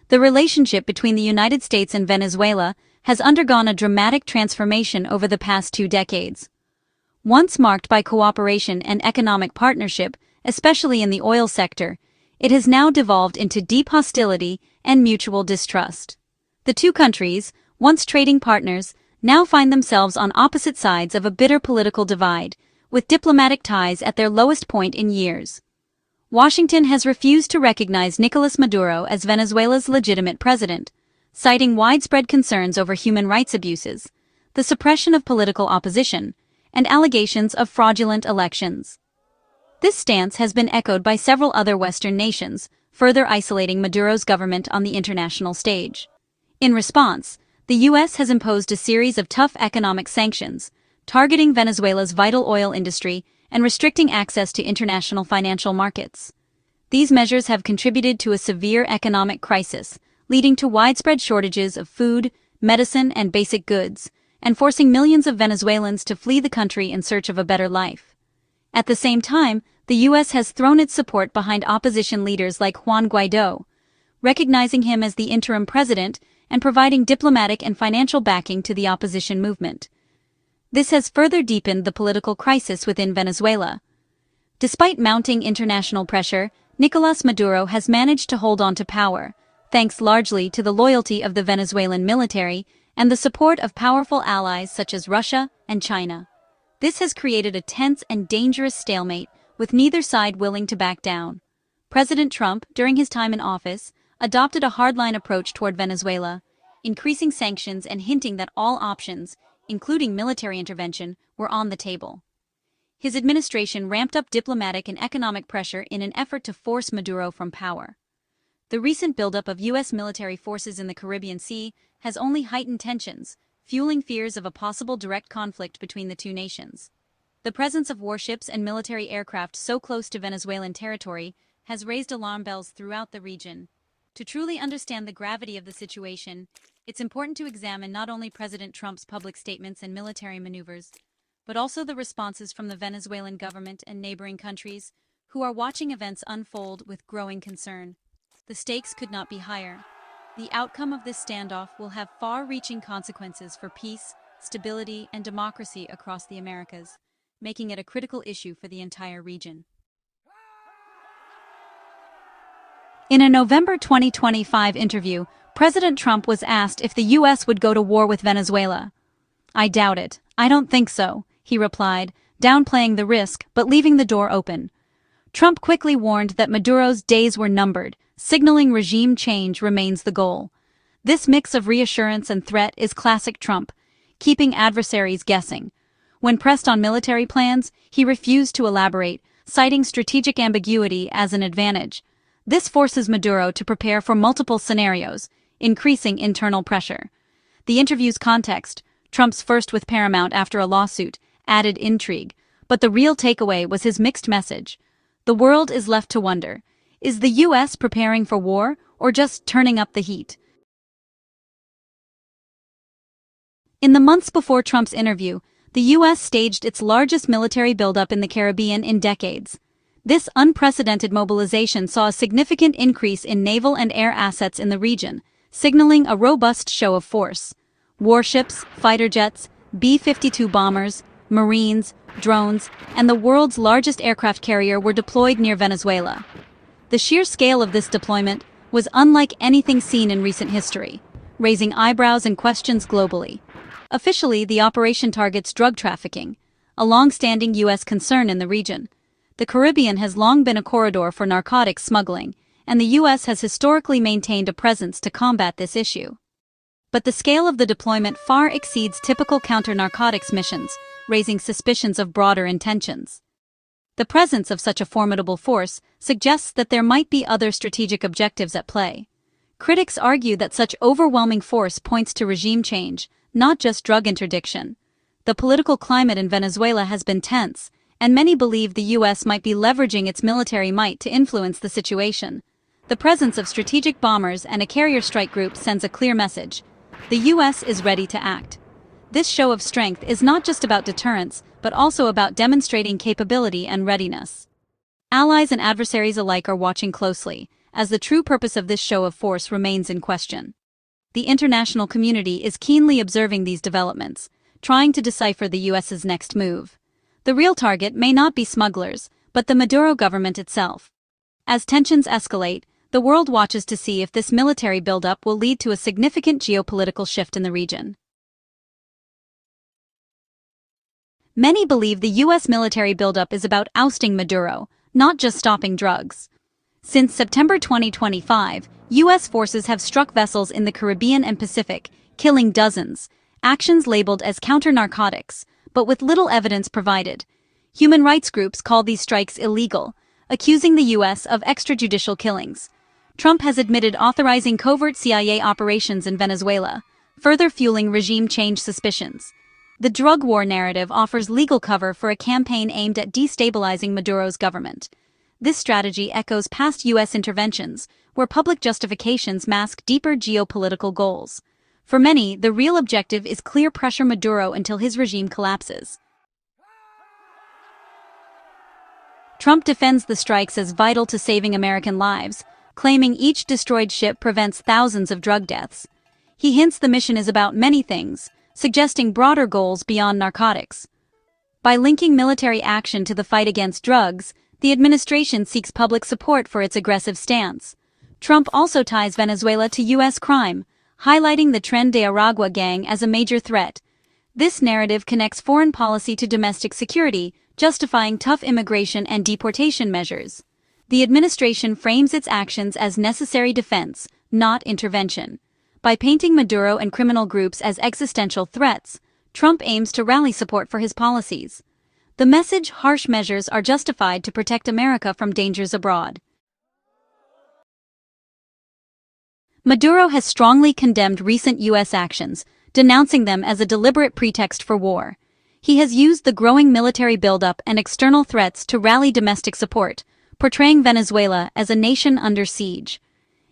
The relationship between the United States and Venezuela has undergone a dramatic transformation over the past 2 decades. Once marked by cooperation and economic partnership, especially in the oil sector, it has now devolved into deep hostility and mutual distrust. The two countries, once trading partners, now find themselves on opposite sides of a bitter political divide, with diplomatic ties at their lowest point in years. Washington has refused to recognize Nicolas Maduro as Venezuela's legitimate president, citing widespread concerns over human rights abuses, the suppression of political opposition, and allegations of fraudulent elections. This stance has been echoed by several other Western nations, further isolating Maduro's government on the international stage. In response, the U.S. has imposed a series of tough economic sanctions, targeting Venezuela's vital oil industry and restricting access to international financial markets. These measures have contributed to a severe economic crisis, leading to widespread shortages of food, medicine, and basic goods, and forcing millions of Venezuelans to flee the country in search of a better life. At the same time, the U.S. has thrown its support behind opposition leaders like Juan Guaidó, recognizing him as the interim president and providing diplomatic and financial backing to the opposition movement. This has further deepened the political crisis within Venezuela. Despite mounting international pressure, Nicolas Maduro has managed to hold on to power, thanks largely to the loyalty of the Venezuelan military and the support of powerful allies such as Russia and China. This has created a tense and dangerous stalemate, with neither side willing to back down. President Trump, during his time in office, adopted a hardline approach toward Venezuela, increasing sanctions and hinting that all options, including military intervention, were on the table. His administration ramped up diplomatic and economic pressure in an effort to force Maduro from power. The recent buildup of U.S. military forces in the Caribbean Sea has only heightened tensions, fueling fears of a possible direct conflict between the two nations. The presence of warships and military aircraft so close to Venezuelan territory has raised alarm bells throughout the region. To truly understand the gravity of the situation, it's important to examine not only President Trump's public statements and military maneuvers, but also the responses from the Venezuelan government and neighboring countries, who are watching events unfold with growing concern. The stakes could not be higher. The outcome of this standoff will have far-reaching consequences for peace, stability, and democracy across the Americas, making it a critical issue for the entire region. In a November 2025 interview, President Trump was asked if the U.S. would go to war with Venezuela. "I doubt it. I don't think so," he replied, downplaying the risk but leaving the door open. Trump quickly warned that Maduro's days were numbered, signaling regime change remains the goal. This mix of reassurance and threat is classic Trump, keeping adversaries guessing. When pressed on military plans, he refused to elaborate, citing strategic ambiguity as an advantage. This forces Maduro to prepare for multiple scenarios, increasing internal pressure. The interview's context, Trump's first with Paramount after a lawsuit, added intrigue, but the real takeaway was his mixed message. The world is left to wonder, is the U.S. preparing for war or just turning up the heat? In the months before Trump's interview, the U.S. staged its largest military buildup in the Caribbean in decades. This unprecedented mobilization saw a significant increase in naval and air assets in the region, signaling a robust show of force. Warships, fighter jets, B-52 bombers, Marines, drones, and the world's largest aircraft carrier were deployed near Venezuela. The sheer scale of this deployment was unlike anything seen in recent history, raising eyebrows and questions globally. Officially, the operation targets drug trafficking, a long-standing U.S. concern in the region. The Caribbean has long been a corridor for narcotics smuggling, and the U.S. has historically maintained a presence to combat this issue. But the scale of the deployment far exceeds typical counter-narcotics missions, raising suspicions of broader intentions. The presence of such a formidable force suggests that there might be other strategic objectives at play. Critics argue that such overwhelming force points to regime change, not just drug interdiction. The political climate in Venezuela has been tense, and many believe the U.S. might be leveraging its military might to influence the situation. The presence of strategic bombers and a carrier strike group sends a clear message. The U.S. is ready to act. This show of strength is not just about deterrence, but also about demonstrating capability and readiness. Allies and adversaries alike are watching closely, as the true purpose of this show of force remains in question. The international community is keenly observing these developments, trying to decipher the U.S.'s next move. The real target may not be smugglers, but the Maduro government itself. As tensions escalate, the world watches to see if this military buildup will lead to a significant geopolitical shift in the region. Many believe the U.S. military buildup is about ousting Maduro, not just stopping drugs. Since September 2025, U.S. forces have struck vessels in the Caribbean and Pacific, killing dozens, actions labeled as counter-narcotics, but with little evidence provided. Human rights groups call these strikes illegal, accusing the U.S. of extrajudicial killings. Trump has admitted authorizing covert CIA operations in Venezuela, further fueling regime change suspicions. The drug war narrative offers legal cover for a campaign aimed at destabilizing Maduro's government. This strategy echoes past U.S. interventions, where public justifications mask deeper geopolitical goals. For many, the real objective is clear pressure Maduro until his regime collapses. Trump defends the strikes as vital to saving American lives, claiming each destroyed ship prevents thousands of drug deaths. He hints the mission is about many things, suggesting broader goals beyond narcotics. By linking military action to the fight against drugs, the administration seeks public support for its aggressive stance. Trump also ties Venezuela to U.S. crime, highlighting the Tren de Aragua gang as a major threat. This narrative connects foreign policy to domestic security, justifying tough immigration and deportation measures. The administration frames its actions as necessary defense, not intervention. By painting Maduro and criminal groups as existential threats, Trump aims to rally support for his policies. The message, harsh measures are justified to protect America from dangers abroad. Maduro has strongly condemned recent U.S. actions, denouncing them as a deliberate pretext for war. He has used the growing military buildup and external threats to rally domestic support, portraying Venezuela as a nation under siege.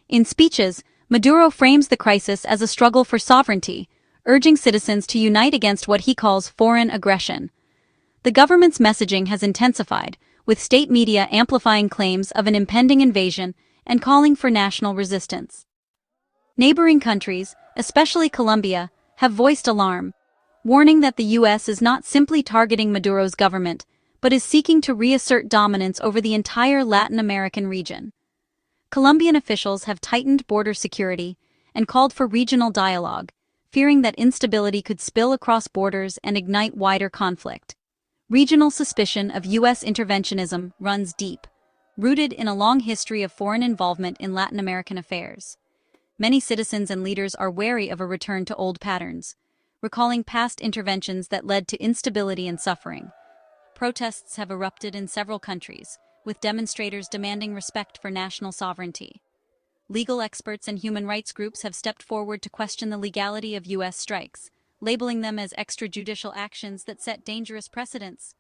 In speeches, Maduro frames the crisis as a struggle for sovereignty, urging citizens to unite against what he calls foreign aggression. The government's messaging has intensified, with state media amplifying claims of an impending invasion and calling for national resistance. Neighboring countries, especially Colombia, have voiced alarm, warning that the U.S. is not simply targeting Maduro's government, but is seeking to reassert dominance over the entire Latin American region. Colombian officials have tightened border security and called for regional dialogue, fearing that instability could spill across borders and ignite wider conflict. Regional suspicion of U.S. interventionism runs deep, rooted in a long history of foreign involvement in Latin American affairs. Many citizens and leaders are wary of a return to old patterns, recalling past interventions that led to instability and suffering. Protests have erupted in several countries, with demonstrators demanding respect for national sovereignty. Legal experts and human rights groups have stepped forward to question the legality of U.S. strikes, labeling them as extrajudicial actions that set dangerous precedents.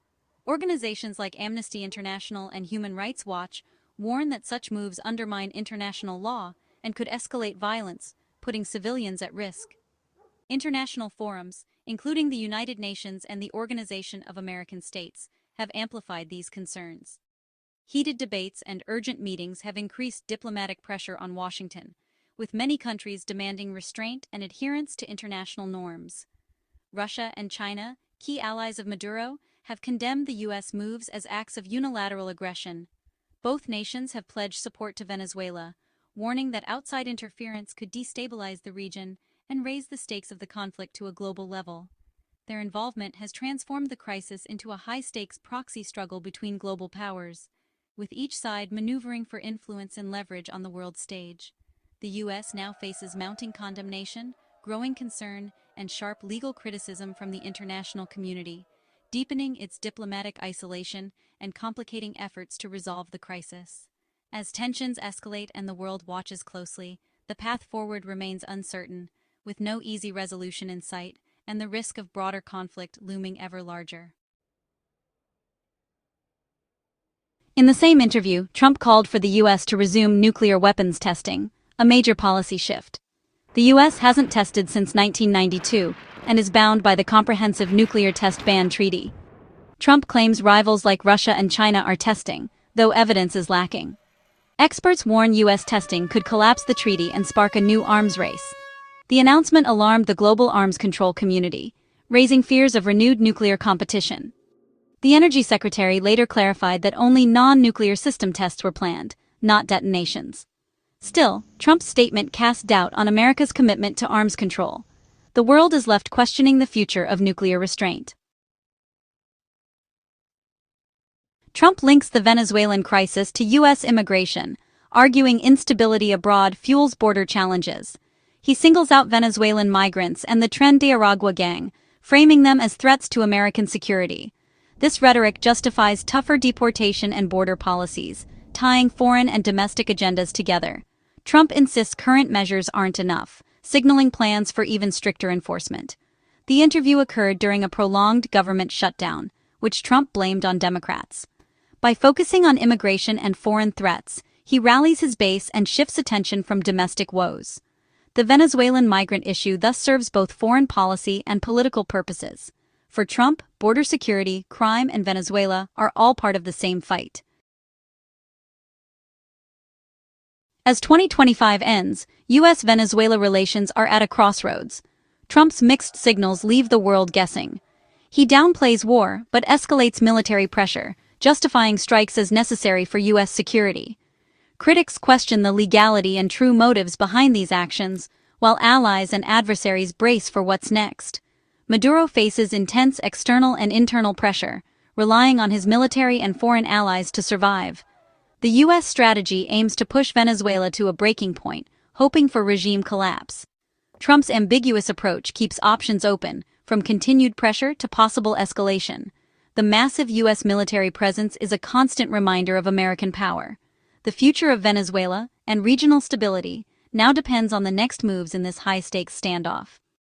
Organizations like Amnesty International and Human Rights Watch warn that such moves undermine international law and could escalate violence, putting civilians at risk. International forums, including the United Nations and the Organization of American States, have amplified these concerns. Heated debates and urgent meetings have increased diplomatic pressure on Washington, with many countries demanding restraint and adherence to international norms. Russia and China, key allies of Maduro, have condemned the U.S. moves as acts of unilateral aggression. Both nations have pledged support to Venezuela, warning that outside interference could destabilize the region and raise the stakes of the conflict to a global level. Their involvement has transformed the crisis into a high-stakes proxy struggle between global powers, with each side maneuvering for influence and leverage on the world stage. The U.S. now faces mounting condemnation, growing concern, and sharp legal criticism from the international community, deepening its diplomatic isolation and complicating efforts to resolve the crisis. As tensions escalate and the world watches closely, the path forward remains uncertain, with no easy resolution in sight and the risk of broader conflict looming ever larger. In the same interview, Trump called for the U.S. to resume nuclear weapons testing, a major policy shift. The U.S. hasn't tested since 1992 and is bound by the Comprehensive Nuclear Test Ban Treaty. Trump claims rivals like Russia and China are testing, though evidence is lacking. Experts warn U.S. testing could collapse the treaty and spark a new arms race. The announcement alarmed the global arms control community, raising fears of renewed nuclear competition. The Energy Secretary later clarified that only non-nuclear system tests were planned, not detonations. Still, Trump's statement cast doubt on America's commitment to arms control. The world is left questioning the future of nuclear restraint. Trump links the Venezuelan crisis to U.S. immigration, arguing instability abroad fuels border challenges. He singles out Venezuelan migrants and the Tren de Aragua gang, framing them as threats to American security. This rhetoric justifies tougher deportation and border policies, tying foreign and domestic agendas together. Trump insists current measures aren't enough, signaling plans for even stricter enforcement. The interview occurred during a prolonged government shutdown, which Trump blamed on Democrats. By focusing on immigration and foreign threats, he rallies his base and shifts attention from domestic woes. The Venezuelan migrant issue thus serves both foreign policy and political purposes. For Trump, border security, crime, and Venezuela are all part of the same fight. As 2025 ends, U.S.-Venezuela relations are at a crossroads. Trump's mixed signals leave the world guessing. He downplays war but escalates military pressure, justifying strikes as necessary for U.S. security. Critics question the legality and true motives behind these actions, while allies and adversaries brace for what's next. Maduro faces intense external and internal pressure, relying on his military and foreign allies to survive. The U.S. strategy aims to push Venezuela to a breaking point, hoping for regime collapse. Trump's ambiguous approach keeps options open, from continued pressure to possible escalation. The massive U.S. military presence is a constant reminder of American power. The future of Venezuela and regional stability now depends on the next moves in this high-stakes standoff.